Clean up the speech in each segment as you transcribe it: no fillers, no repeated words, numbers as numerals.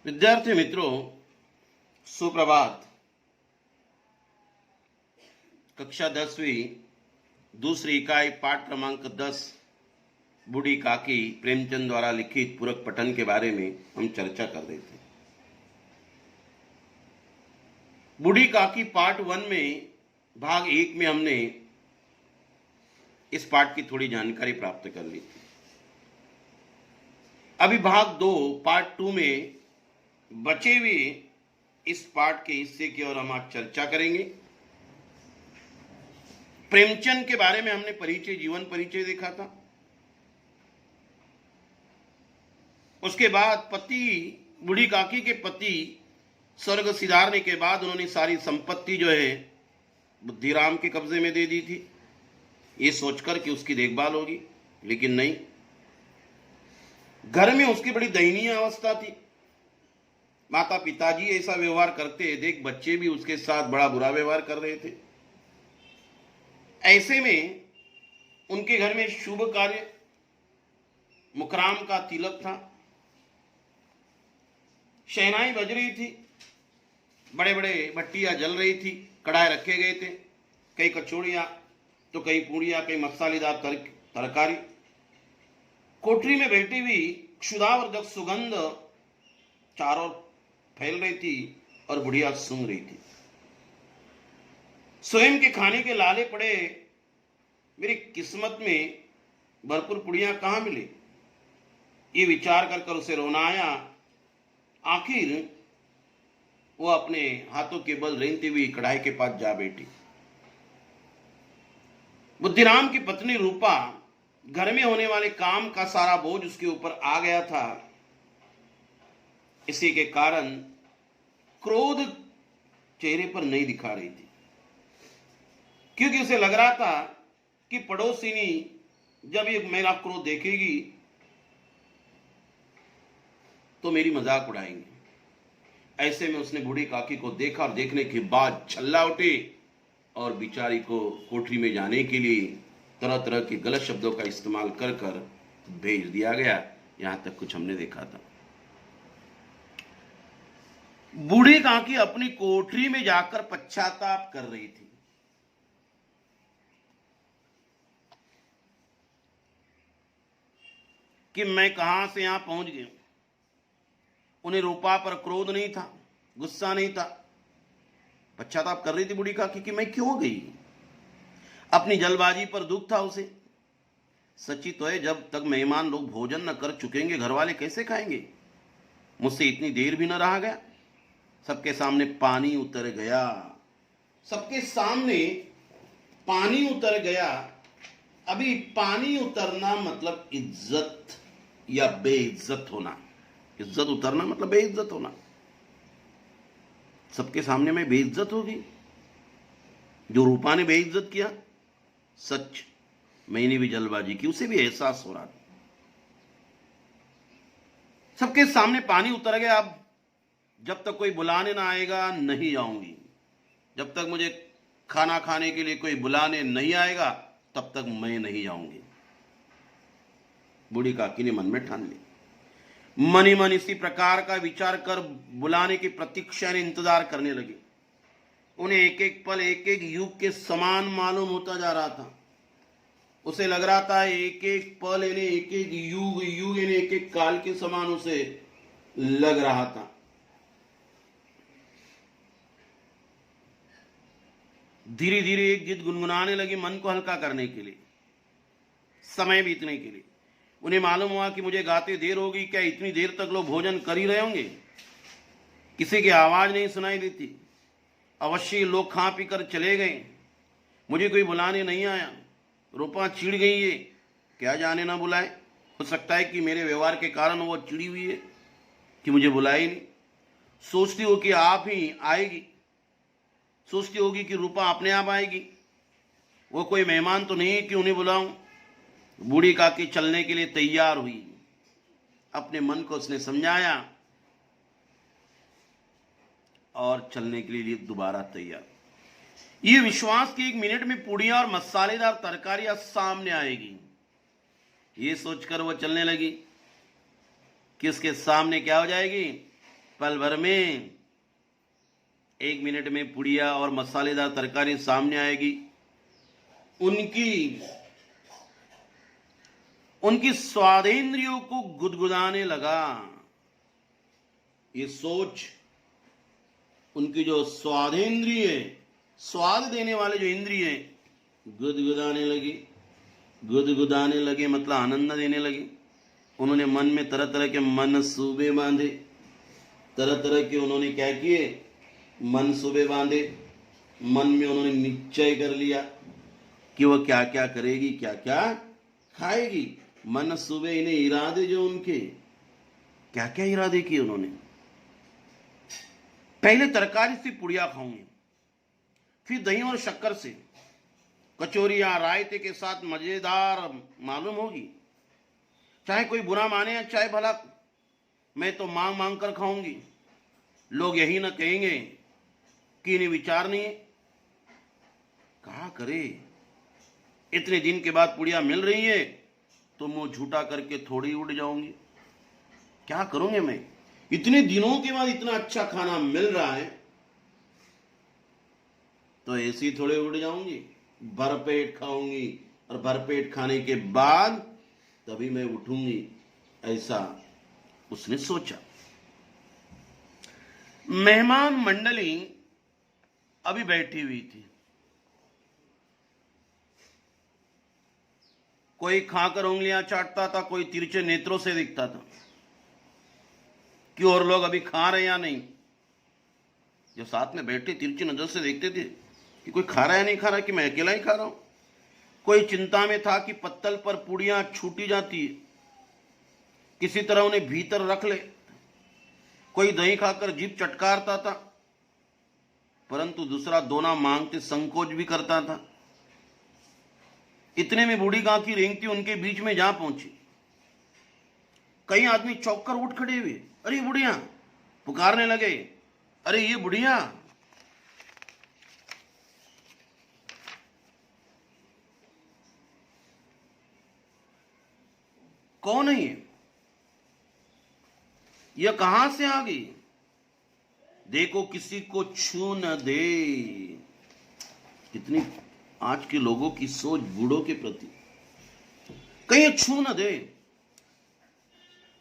विद्यार्थी मित्रों, सुप्रभात। कक्षा 10वीं दूसरी इकाई पाठ क्रमांक 10 बूढ़ी काकी प्रेमचंद द्वारा लिखित पूरक पठन के बारे में हम चर्चा कर रहे थे। बूढ़ी काकी पार्ट 1 में भाग 1 में हमने इस पाठ की थोड़ी जानकारी प्राप्त कर ली थी। अभी भाग 2 पार्ट 2 में बचे हुए इस पाठ के हिस्से की ओर हम आज चर्चा करेंगे। प्रेमचंद के बारे में हमने परिचय, जीवन परिचय देखा था। उसके बाद पति, बूढ़ी काकी के पति स्वर्ग सिधारने के बाद उन्होंने सारी संपत्ति जो है बुद्धिराम के कब्जे में दे दी थी, ये सोचकर कि उसकी देखभाल होगी, लेकिन नहीं। घर में उसकी बड़ी दयनीय अवस्था थी। माता पिताजी ऐसा व्यवहार करते देख बच्चे भी उसके साथ बड़ा बुरा व्यवहार कर रहे थे। ऐसे में उनके घर में शुभ कार्य, मुकराम का तिलक था, शहनाई बज रही थी, बड़े बड़े भट्टियां जल रही थी, कढ़ाई रखे गए थे, कई कचौड़ियां तो कई पूड़ियां, कई मसालेदार तरकारी। कोठरी में बैठी हुई क्षुधावर्धक सुगंध चारों फैल रही थी और बुढ़िया सूंघ रही थी। स्वयं के खाने के लाले पड़े मेरी किस्मत में भरपूर पुड़ियां कहां मिले, ये विचार कर उसे रोना आया। आखिर वो अपने हाथों के बल रेंगती हुई कढ़ाई के पास जा बैठी। बुद्धिराम की पत्नी रूपा, घर में होने वाले काम का सारा बोझ उसके ऊपर आ गया था। इसी के कारण क्रोध चेहरे पर नहीं दिखा रही थी, क्योंकि उसे लग रहा था कि पड़ोसिनी जब ये मेरा क्रोध देखेगी तो मेरी मजाक उड़ाएंगे। ऐसे में उसने बूढ़ी काकी को देखा और देखने के बाद छल्ला उठी और बिचारी को कोठरी में जाने के लिए तरह तरह के गलत शब्दों का इस्तेमाल कर भेज दिया गया। यहां तक कुछ हमने देखा था। बूढ़ी काकी अपनी कोठरी में जाकर पश्चाताप कर रही थी। कि मैं कहां से यहां पहुंच गई। उन्हें रूपा पर क्रोध नहीं था, गुस्सा नहीं था। पश्चाताप कर रही थी बूढ़ी काकी कि मैं क्यों गई। अपनी जल्दबाजी पर दुख था उसे। सच्ची तो है, जब तक मेहमान लोग भोजन न कर चुकेंगे घर वाले कैसे खाएंगे। मुझसे इतनी देर भी न रहा गया। सबके सामने पानी उतर गया, सबके सामने पानी उतर गया। अभी पानी उतरना मतलब इज्जत या बेइज्जत होना। इज्जत उतरना मतलब बेइज्जत होना। सबके सामने में बेइज्जत होगी। जो रूपा ने बेइज्जत किया, सच मैंने भी जल्दबाजी की, उसे भी एहसास हो रहा था। सबके सामने पानी उतर गया। अब जब तक कोई बुलाने ना आएगा नहीं आऊंगी। जब तक मुझे खाना खाने के लिए कोई बुलाने नहीं आएगा तब तक मैं नहीं जाऊंगी। बूढ़ी काकी ने मन में ठान ली। मन ही मन इसी प्रकार का विचार कर बुलाने की प्रतीक्षा ने इंतजार करने लगी। उन्हें एक एक पल एक एक युग के समान मालूम होता जा रहा था। उसे लग रहा था एक एक पल इन्हें एक एक युग, युग इन्हें एक एक काल के समान उसे लग रहा था। धीरे धीरे एक गीत गुनगुनाने लगी मन को हल्का करने के लिए, समय बीतने के लिए। उन्हें मालूम हुआ कि मुझे गाते देर होगी। क्या इतनी देर तक लोग भोजन कर ही रहे होंगे। किसी की आवाज नहीं सुनाई देती। अवश्य लोग खा पी कर चले गए, मुझे कोई बुलाने नहीं आया। रूपा चिढ़ गई है, क्या जाने ना बुलाए। हो सकता है कि मेरे व्यवहार के कारण वो चिड़ी हुई है कि मुझे बुलाए नहीं। सोचती हो कि आप ही आएगी, सोचती होगी कि रूपा अपने आप आएगी। वो कोई मेहमान तो नहीं है कि उन्हें बुलाऊं। बूढ़ी काकी चलने के लिए तैयार हुई। अपने मन को उसने समझाया और चलने के लिए दोबारा तैयार। ये विश्वास कि 1 मिनट में पूड़ियां और मसालेदार तरकारियां सामने आएगी, ये सोचकर वो चलने लगी कि उसके सामने क्या हो जाएगी, पल भर में 1 मिनट में पुड़िया और मसालेदार तरकारी सामने आएगी। उनकी स्वादेंद्रियों को गुदगुदाने लगा। ये सोच उनकी जो स्वादेंद्रिय, स्वाद देने वाले जो इंद्रिय गुदगुदाने लगे मतलब आनंद देने लगे। उन्होंने मन में तरह तरह के मनसूबे बांधे, तरह तरह के उन्होंने क्या किए, मनसूबे बांधे। मन में उन्होंने निश्चय कर लिया कि वह क्या क्या करेगी, क्या क्या खाएगी। मनसूबे, इन्हें इरादे जो उनके, क्या क्या इरादे किए उन्होंने। पहले तरकारी से पुड़िया खाऊंगी, फिर दही और शक्कर से कचौरियां रायते के साथ मजेदार मालूम होगी। चाहे कोई बुरा माने या चाहे भला, मैं तो मांग मांग कर खाऊंगी। लोग यही न कहेंगे कि इन्हें विचार नहीं है। कहा करे, इतने दिन के बाद पुड़िया मिल रही है तो मुंह झूठा करके थोड़ी उड़ जाऊंगी। क्या करूंगे मैं, इतने दिनों के बाद इतना अच्छा खाना मिल रहा है तो ऐसी थोड़े उड़ जाऊंगी। भरपेट खाऊंगी और भरपेट खाने के बाद तभी मैं उठूंगी, ऐसा उसने सोचा। मेहमान मंडली अभी बैठी हुई थी। कोई खाकर उंगलियां चाटता था, कोई तिरछे नेत्रों से दिखता था कि और लोग अभी खा रहे या नहीं। जो साथ में बैठे तिरछी नजर से देखते थे कि कोई खा रहा है, नहीं खा रहा, कि मैं अकेला ही खा रहा हूं। कोई चिंता में था कि पत्तल पर पूड़ियां छूटी जाती है, किसी तरह उन्हें भीतर रख ले। कोई दही खाकर जीभ चटकारता था, परंतु दूसरा दोना मांगते संकोच भी करता था। इतने में बूढ़ी काकी रेंगती उनके बीच में जा पहुंची। कई आदमी चौंक कर उठ खड़े हुए। अरे बुढ़िया, पुकारने लगे, अरे ये बुढ़िया। कौन है ये कहां से आ गई? देखो किसी को छू न दे। कितनी आज के लोगों की सोच बूढ़ों के प्रति, कहीं छू न दे।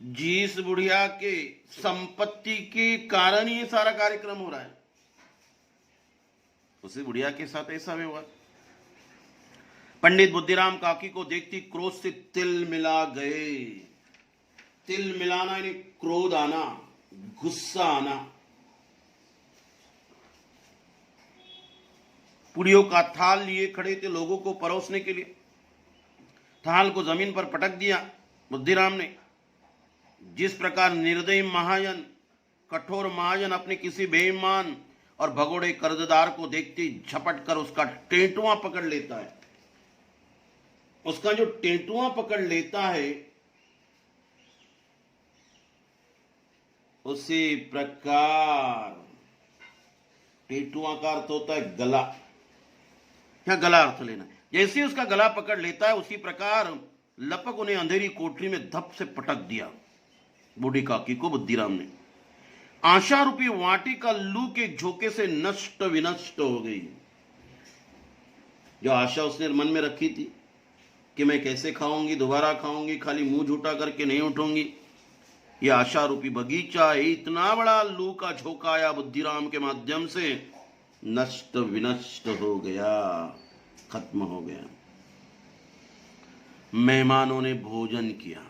जिस बुढ़िया के संपत्ति के कारण ये सारा कार्यक्रम हो रहा है, उसी बुढ़िया के साथ ऐसा व्यवहार। पंडित बुद्धिराम काकी को देखती क्रोध से तिल मिला गए। तिल मिलाना यानी क्रोध आना, गुस्सा आना। पुड़ियों का थाल लिए खड़े थे लोगों को परोसने के लिए। थाल को जमीन पर पटक दिया बुद्धिराम ने। जिस प्रकार निर्दयी महाजन, कठोर महाजन अपने किसी बेईमान और भगोड़े कर्जदार को देखते झपट कर उसका टेंटुआ पकड़ लेता है, उसका जो टेंटुआ पकड़ लेता है, उसी प्रकार टेंटुआ का अर्थ होता है गला। क्या गला अर्थ लेना? जैसे उसका गला पकड़ लेता है, उसी प्रकार लपक उन्हें अंधेरी कोठरी में धप से पटक दिया बूढ़ी काकी को बुद्धिराम ने। आशा रूपी वाटिका लू के झोंके से नष्ट विनष्ट हो गई। जो आशा उसने मन में रखी थी कि मैं कैसे खाऊंगी, दोबारा खाऊंगी, खाली मुंह झूठा करके नहीं उठूंगी, यह आशा रूपी बगीचा इतना बड़ा लू का झोंका आया बुद्धिराम के माध्यम से, नष्ट विनष्ट हो गया, खत्म हो गया। मेहमानों ने भोजन किया,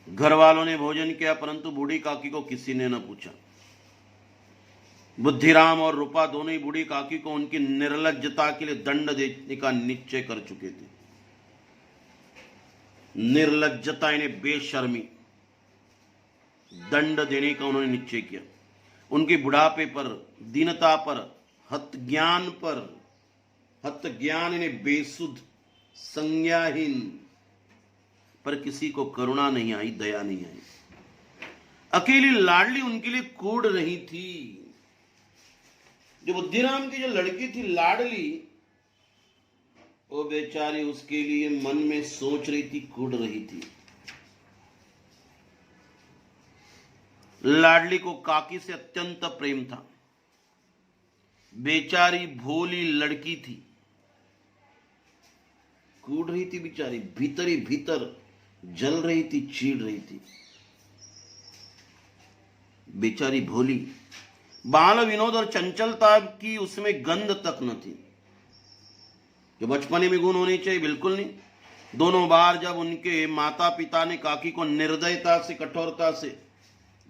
घर वालों ने भोजन किया, परंतु बूढ़ी काकी को किसी ने न पूछा। बुद्धिराम और रूपा दोनों ही बूढ़ी काकी को उनकी निर्लज्जता के लिए दंड देने का निश्चय कर चुके थे। निर्लज्जता यानी बेशर्मी, दंड देने का उन्होंने निश्चय किया। उनके बुढ़ापे पर, दीनता पर, हत ज्ञान यानी बेसुध, संज्ञाहीन पर किसी को करुणा नहीं आई, दया नहीं आई। अकेली लाडली उनके लिए कूड़ रही थी। जो बुद्धिराम की जो लड़की थी लाडली, वो बेचारी उसके लिए मन में सोच रही थी, कूड़ रही थी। लाडली को काकी से अत्यंत प्रेम था। बेचारी भोली लड़की थी, कूद रही थी बेचारी, भीतर ही भीतर जल रही थी, चीड़ रही थी। बेचारी भोली, बाल विनोद और चंचलता की उसमें गंध तक न थी। जो बचपने में गुण होने चाहिए बिल्कुल नहीं। दोनों बार जब उनके माता पिता ने काकी को निर्दयता से, कठोरता से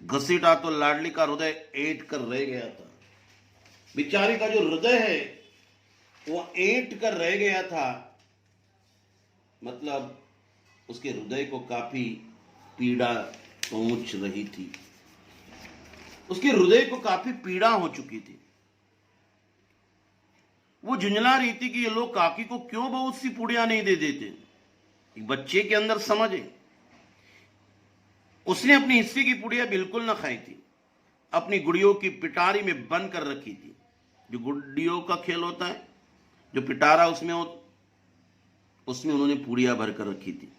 घसीटा तो लाडली का हृदय ऐंठ कर रह गया था। बेचारी का जो हृदय है वो ऐंठ कर रह गया था, मतलब उसके हृदय को काफी पीड़ा पहुंच रही थी, उसके हृदय को काफी पीड़ा हो चुकी थी। वो झुंझला रही थी कि ये लोग काकी को क्यों बहुत सी पुड़िया नहीं दे देते। एक बच्चे के अंदर समझ है। उसने अपने हिस्से की पुड़िया बिल्कुल न खाई थी, अपनी गुड़ियों की पिटारी में बंद कर रखी थी। जो गुड़ियों का खेल होता है, जो पिटारा उसमें उन्होंने पुड़िया भर कर रखी थी।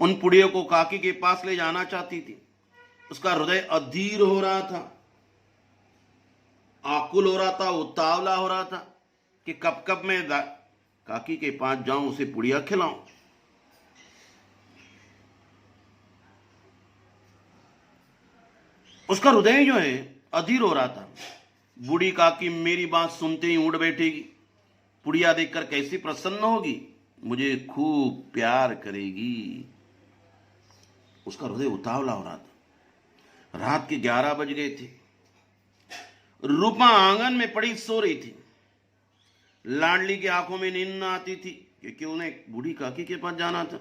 उन पुड़ियों को काकी के पास ले जाना चाहती थी। उसका हृदय अधीर हो रहा था, आकुल हो रहा था, उतावला हो रहा था कि कब कब मैं काकी के पास जाऊं, उसे पुड़िया खिलाऊं। उसका हृदय जो है अधीर हो रहा था। बूढ़ी काकी मेरी बात सुनते ही उड़ बैठेगी, पुड़िया देखकर कैसी प्रसन्न होगी, मुझे खूब प्यार करेगी। उसका हृदय उतावला हो रहा था। रात के 11 बज गए थे। रूपा आंगन में पड़ी सो रही थी। लाडली की आंखों में नींद न आती थी क्योंकि उन्हें बूढ़ी काकी के पास जाना था।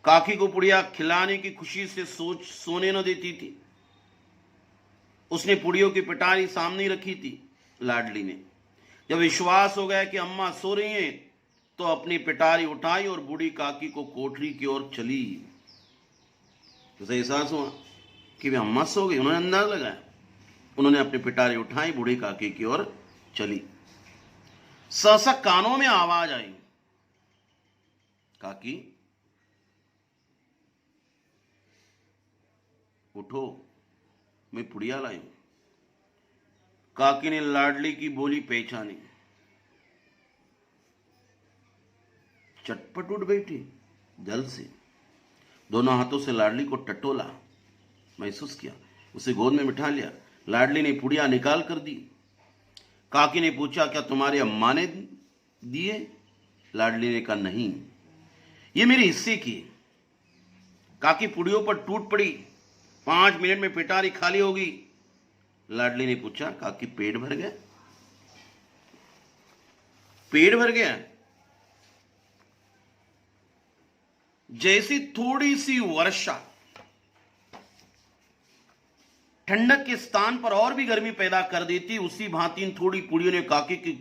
काकी को पुड़िया खिलाने की खुशी से सोने न देती थी। उसने पुड़ियों की पिटारी सामने रखी थी। लाडली ने जब विश्वास हो गया कि अम्मा सो रही हैं, तो अपनी पिटारी उठाई और बूढ़ी काकी को कोठरी की ओर चली। उसे एहसास हुआ कि वे अम्मा सो गई। उन्होंने अंदाज लगाया। उन्होंने अपनी पिटारी उठाई, बूढ़ी काकी की ओर चली। सहसा कानों में आवाज आई, काकी उठो, मैं पुड़िया लाई हूं। काकी ने लाडली की बोली पहचानी, चटपट उठ बैठी जल्द से। दोनों हाथों से लाडली को टटोला, महसूस किया, उसे गोद में बिठा लिया। लाडली ने पुड़िया निकाल कर दी। काकी ने पूछा, क्या तुम्हारी अम्मा ने दिए? लाडली ने कहा, नहीं, ये मेरे हिस्से की। काकी पुड़ियों पर टूट पड़ी। 5 मिनट में पिटारी खाली होगी। लाडली ने पूछा, काकी पेट भर गया? पेट भर गया? जैसी थोड़ी सी वर्षा ठंडक के स्थान पर और भी गर्मी पैदा कर देती, उसी भांति इन थोड़ी पुड़ियों ने काकी की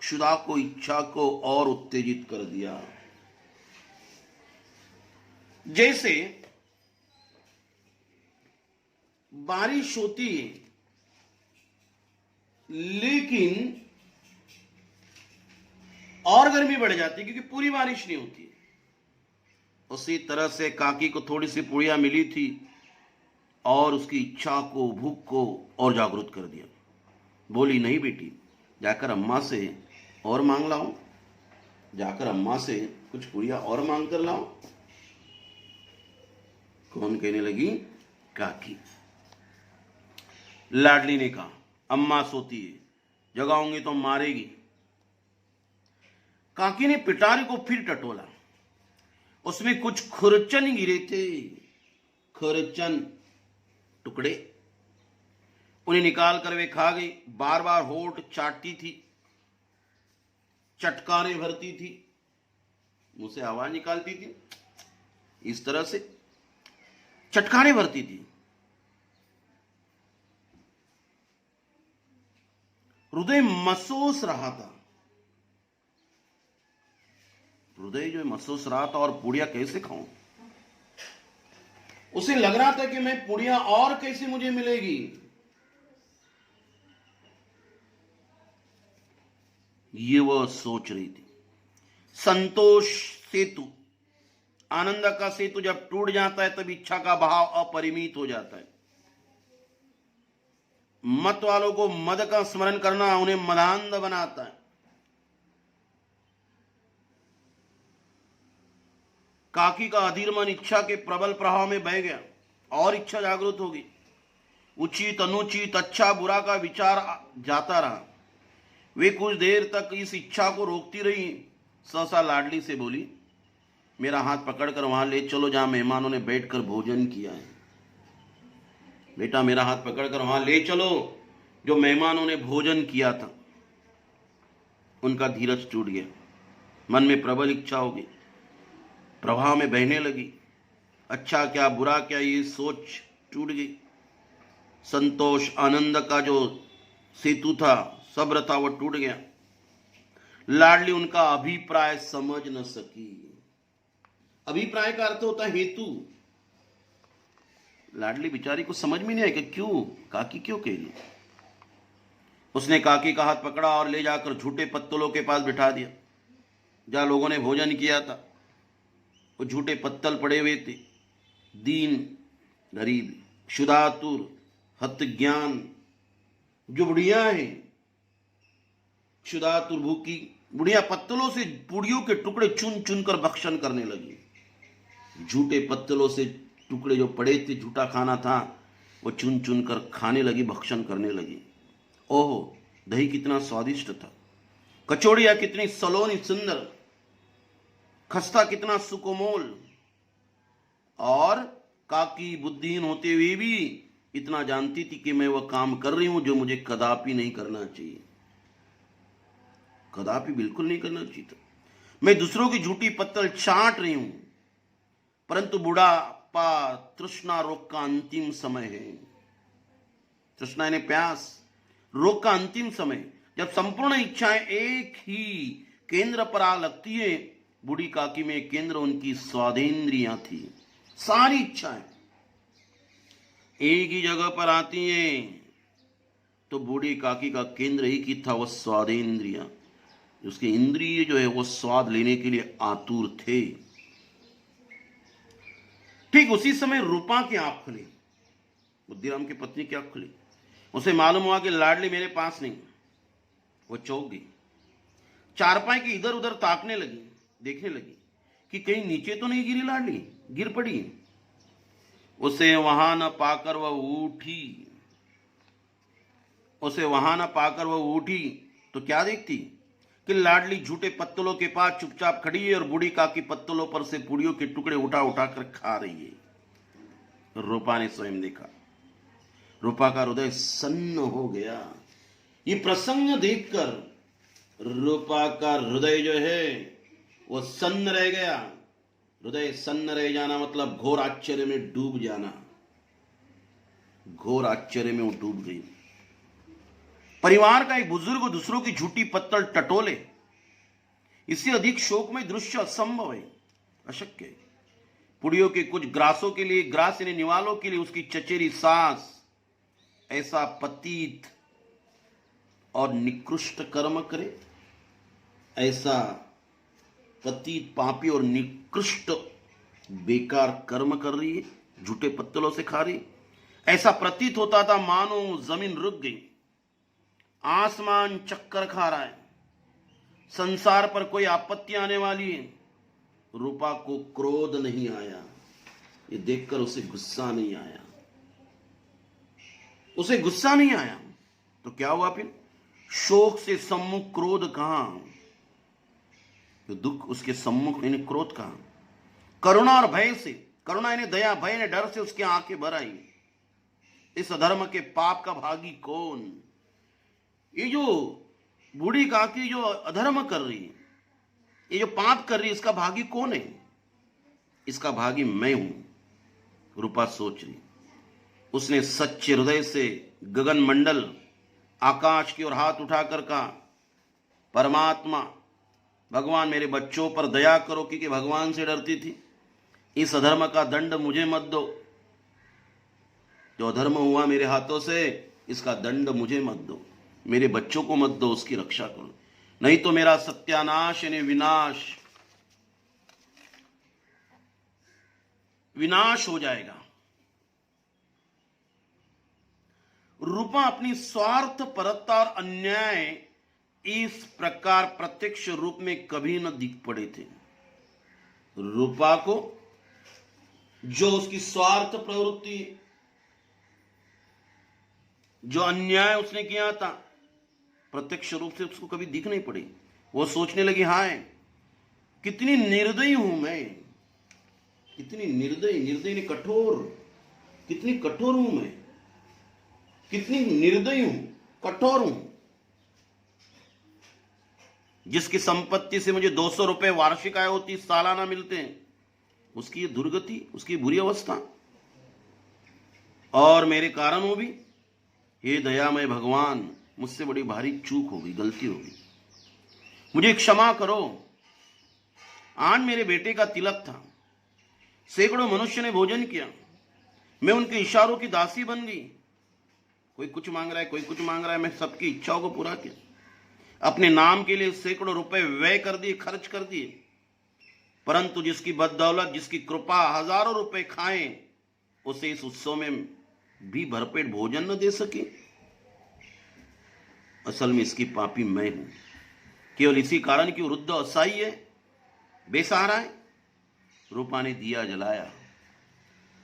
क्षुधा को, इच्छा को और उत्तेजित कर दिया। जैसे बारिश होती है लेकिन और गर्मी बढ़ जाती है क्योंकि पूरी बारिश नहीं होती। उसी तरह से काकी को थोड़ी सी पुड़िया मिली थी और उसकी इच्छा को, भूख को और जागृत कर दिया। बोली, नहीं बेटी, जाकर अम्मा से और मांग लाओ, जाकर अम्मा से कुछ पुड़िया और मांग कर लाओ। कौन कहने लगी? काकी। लाडली ने कहा, अम्मा सोती है, जगाऊंगी तो मारेगी। काकी ने पिटारी को फिर टटोला। उसमें कुछ खुरचन गिरे थे, खुरचन टुकड़े। उन्हें निकाल कर वे खा गई। बार बार होठ चाटती थी, चटकारे भरती थी, मुंह से आवाज निकालती थी, इस तरह से चटकारे भरती थी। हृदय महसूस रहा था, हृदय जो महसूस रहा था, और पुड़िया कैसे खाऊं? उसे लग रहा था कि मैं पुड़िया और कैसे मुझे मिलेगी। ये वह सोच रही थी। संतोष सेतु, आनंद का सेतु जब टूट जाता है तब इच्छा का भाव अपरिमित हो जाता है। मत वालों को मद का स्मरण करना उन्हें मदांध बनाता है। काकी का अधीर मन इच्छा के प्रबल प्रभाव में बह गया और इच्छा जागृत होगी। उचित अनुचित अच्छा बुरा का विचार जाता रहा। वे कुछ देर तक इस इच्छा को रोकती रही। सहसा लाडली से बोली, मेरा हाथ पकड़कर वहां ले चलो जहां मेहमानों ने बैठकर भोजन किया है। बेटा, मेरा हाथ पकड़कर वहां ले चलो जो मेहमानों ने भोजन किया था। उनका धीरज टूट गया। मन में प्रबल इच्छा हो गई, प्रवाह में बहने लगी। अच्छा क्या बुरा क्या ये सोच टूट गई। संतोष आनंद का जो सेतु था, सब्र था, वह टूट गया। लाडली उनका अभिप्राय समझ न सकी। अभिप्राय का अर्थ होता है हेतु। लाडली बेचारी को समझ में नहीं आया कि क्यों काकी क्यों कह रही। उसने काकी का हाथ पकड़ा और ले जाकर झूठे पत्तलों के पास बिठा दिया जहां लोगों ने भोजन किया था। वो झूठे पत्तल पड़े हुए थे। दीन गरीब, क्षुधातुर, हत ज्ञान जो बुढ़िया है, क्षुधातुर भूखी बुढ़िया पत्तलों से पूड़ियों के टुकड़े चुन चुन कर भक्षण करने लगी। झूठे पत्तलों से टुकड़े जो पड़े थे, झूठा खाना था, वो चुन चुन कर खाने लगी, भक्षण करने लगी। ओह, दही कितना स्वादिष्ट था, कचौड़ियां कितनी सलोनी सुंदर, खस्ता कितना सुकोमल। और काकी बुद्धिहीन होते हुए भी इतना जानती थी कि मैं वह काम कर रही हूं जो मुझे कदापि नहीं करना चाहिए, कदापि बिल्कुल नहीं करना चाहिए था। मैं दूसरों की झूठी पत्तल चाट रही हूं, परंतु बुढ़ापा तृष्णा रोग का अंतिम समय है। तृष्णा यानी प्यास, रोग का अंतिम समय, जब संपूर्ण इच्छाएं एक ही केंद्र पर आ लगती है। बूढ़ी काकी में केंद्र उनकी स्वादेंद्रियां थी। सारी इच्छाएं एक ही जगह पर आती हैं, तो बूढ़ी काकी का केंद्र एक ही था, वह स्वादेंद्रियां। उसके इंद्रिय जो है वो स्वाद लेने के लिए आतुर थे। ठीक उसी समय रूपा की आंख खुली, बुद्धिराम की पत्नी की आंख खुली। उसे मालूम हुआ कि लाडली मेरे पास नहीं। वो चौंक गई, चारपाई के इधर उधर ताकने लगी, देखने लगी कि कहीं नीचे तो नहीं गिरी लाडली, गिर पड़ी। उसे वहां न पाकर वह उठी। उसे वहां न पाकर वह उठी तो क्या देखती कि लाडली झूठे पत्तलों के पास चुपचाप खड़ी है और बूढ़ी काकी पत्तलों पर से पूड़ियों के टुकड़े उठा उठा कर खा रही है। रूपा ने स्वयं देखा। रूपा का हृदय सन्न हो गया। ये प्रसंग देखकर रूपा का हृदय जो है वो सन्न रह गया। हृदय सन्न रह जाना मतलब घोर आश्चर्य में डूब जाना। घोर आश्चर्य में वो डूब गई। परिवार का एक बुजुर्ग दूसरों की झूठी पत्तल टटोले, इससे अधिक शोकमय दृश्य असंभव है, अशक्य है। पुड़ियों के कुछ ग्रासों के लिए, ग्रास यानी निवालों के लिए उसकी चचेरी सास ऐसा पतित और निकृष्ट कर्म करे, ऐसा पतित पापी और निकृष्ट बेकार कर्म कर रही है, झूठे पत्तलों से खा रही। ऐसा प्रतीत होता था मानो जमीन रुक गई, आसमान चक्कर खा रहा है, संसार पर कोई आपत्ति आने वाली है। रूपा को क्रोध नहीं आया, ये देखकर उसे गुस्सा नहीं आया। उसे गुस्सा नहीं आया तो क्या हुआ फिर? शोक से सम्मुख क्रोध कहां? तो दुख उसके सम्मुख यानी क्रोध कहां? करुणा और भय से, करुणा यानी दया, भय यानी डर से उसकी आंखें भर आई। इस अधर्म के पाप का भागी कौन? ये जो बूढ़ी काकी जो अधर्म कर रही है, ये जो पाप कर रही है, इसका भागी कौन है? इसका भागी मैं हूं, रूपा सोच रही। उसने सच्चे हृदय से गगन मंडल आकाश की ओर हाथ उठाकर कहा, परमात्मा भगवान मेरे बच्चों पर दया करो, क्योंकि भगवान से डरती थी। इस अधर्म का दंड मुझे मत दो, जो अधर्म हुआ मेरे हाथों से इसका दंड मुझे मत दो, मेरे बच्चों को मत दो, उसकी रक्षा करो, नहीं तो मेरा सत्यानाश यानी विनाश विनाश हो जाएगा। रूपा अपनी स्वार्थ परता और अन्याय इस प्रकार प्रत्यक्ष रूप में कभी न दिख पड़े थे। रूपा को जो उसकी स्वार्थ प्रवृत्ति, जो अन्याय उसने किया था, प्रत्यक्ष रूप से उसको कभी दिख नहीं पड़ी। वो सोचने लगी, हाय कितनी निर्दयी हूं मैं, कितनी निर्दयी ने कठोर, कितनी कठोर हूं मैं, कितनी निर्दयी हूं, कठोर हूं। जिसकी संपत्ति से मुझे 200 रुपए वार्षिक आय होती, सालाना मिलते हैं, उसकी ये दुर्गति, उसकी बुरी अवस्था, और मेरे कारण हो भी। हे दयामय भगवान, मुझसे बड़ी भारी चूक हो गई, गलती हो गई, मुझे क्षमा करो। आज मेरे बेटे का तिलक था, सैकड़ों मनुष्य ने भोजन किया, मैं उनके इशारों की दासी बन गई। कोई कुछ मांग रहा है, कोई कुछ मांग रहा है, मैं सबकी इच्छाओं को पूरा किया। अपने नाम के लिए सैकड़ों रुपए व्यय कर दिए, खर्च कर दिए, परंतु जिसकी बददौलत, जिसकी कृपा हजारों रुपए खाएं, उसे इस उत्सव में भी भरपेट भोजन न दे सके। असल में इसकी पापी मैं हूं, केवल इसी कारण कि वृद्ध असहाय है, बेसहारा है। रूपा ने दिया जलाया,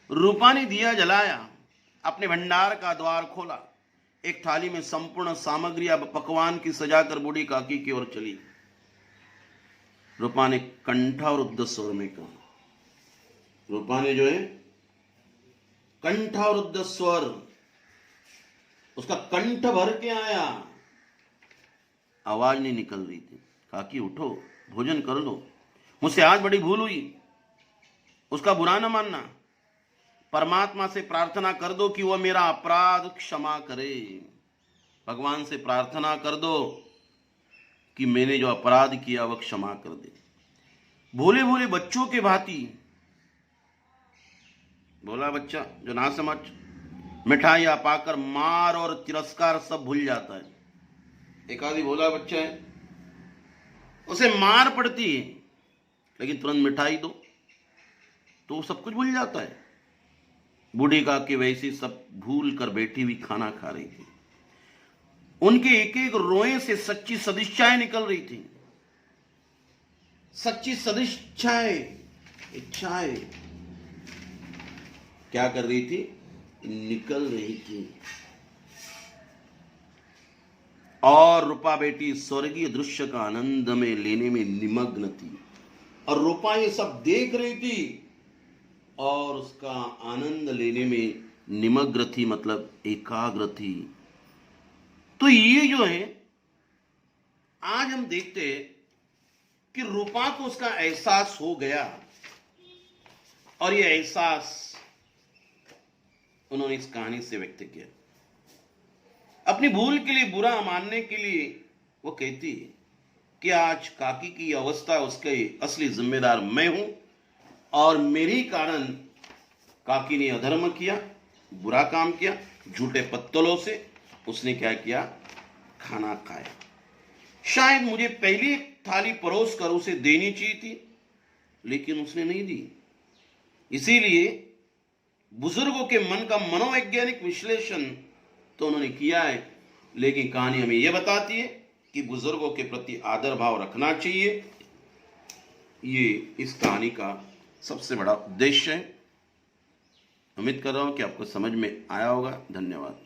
रूपा ने दिया जलाया, अपने भंडार का द्वार खोला, एक थाली में संपूर्ण सामग्री अब पकवान की सजाकर बूढ़ी काकी की ओर चली। रूपा ने कंठावरुद्ध स्वर में कहा, रूपा ने जो है कंठावरुद्ध स्वर, उसका कंठ भर के आया, आवाज नहीं निकल रही थी। काकी उठो, भोजन कर लो, मुझसे आज बड़ी भूल हुई, उसका बुरा न मानना। परमात्मा से प्रार्थना कर दो कि वह मेरा अपराध क्षमा करे। भगवान से प्रार्थना कर दो कि मैंने जो अपराध किया वह क्षमा कर दे। भोले भोले बच्चों के भांति, भोला बच्चा जो ना समझ, मिठाइयां पाकर मार और तिरस्कार सब भूल जाता है। एक आदि भोला बच्चा है, उसे मार पड़ती है लेकिन तुरंत मिठाई दो तो वो सब कुछ भूल जाता है। बूढ़ी काकी वैसी सब भूल कर बैठी हुई खाना खा रही थी। उनके एक एक रोए से सच्ची सदिच्छाएं निकल रही थी, सच्ची सदिच्छाएं, इच्छाएं क्या कर रही थी, निकल रही थी। और रूपा बेटी स्वर्गीय दृश्य का आनंद में लेने में निमग्न थी, और रूपा ये सब देख रही थी और उसका आनंद लेने में निमग्न थी, मतलब एकाग्र थी। तो ये जो है आज हम देखते हैं कि रूपा को उसका एहसास हो गया, और ये एहसास उन्होंने इस कहानी से व्यक्त किया। अपनी भूल के लिए, बुरा मानने के लिए वो कहती है कि आज काकी की अवस्था, उसके असली जिम्मेदार मैं हूं, और मेरे कारण काकी ने अधर्म किया, बुरा काम किया, झूठे पत्तलों से उसने क्या किया, खाना खाया। शायद मुझे पहली थाली परोस कर उसे देनी चाहिए थी, लेकिन उसने नहीं दी। इसीलिए बुजुर्गों के मन का मनोवैज्ञानिक विश्लेषण तो उन्होंने किया है, लेकिन कहानी हमें यह बताती है कि बुजुर्गों के प्रति आदर भाव रखना चाहिए। ये इस कहानी का सबसे बड़ा उद्देश्य है। उम्मीद कर रहा हूं कि आपको समझ में आया होगा। धन्यवाद।